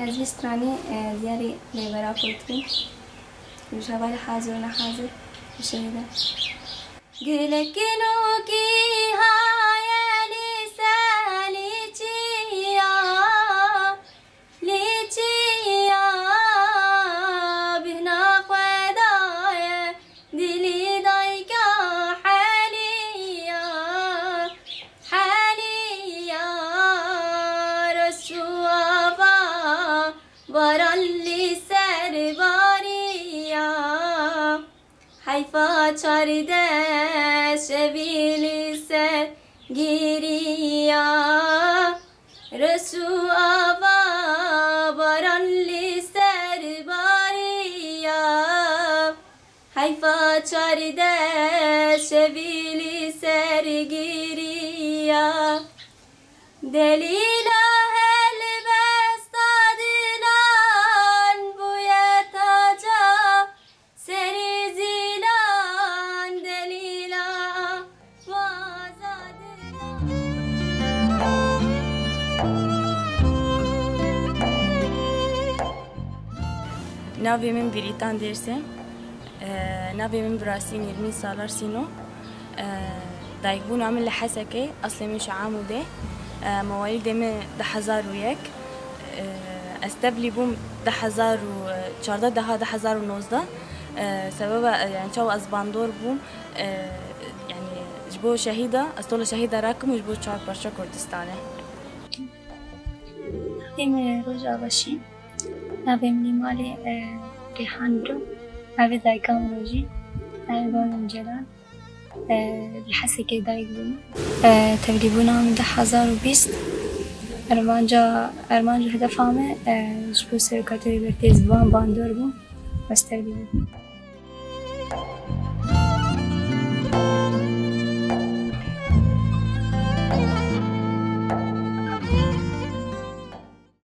از استرانی دیاری لیبرا کوتری وشوال حاضر و نحاضر وشهیده گلکنو کی های لیچیا لیچیا بهنا خدای دلی دایگا حالیا حالیا رسوا براللی سرباریا حیفا چارده شبیلی سر گیریا رسوا براللی سرباریا حیفا چارده شبیلی سر گیریا دلیلا ناوی من بریتان درسه ناوی من براسين 20 سالار سينو دايقبون عمل لحسكي أصلي مش عامودة مواليد من 2001 استبلي بوم 2014 ده 2019 سبب يعني شو أزباندور بوم يعني جبو شهيدة أستولى شهيدة راكم وجبو شعب برشا كردستانه من روجا باشي ناوي مني مالي ريحاندو ناوي دايقام روجي ناوي بون جلال الحسكي دايقبون تبليبونا من 2020 ارمانجا هدفامه جبو سرکاتوی برتیز بان باندور بون بس تبلیبون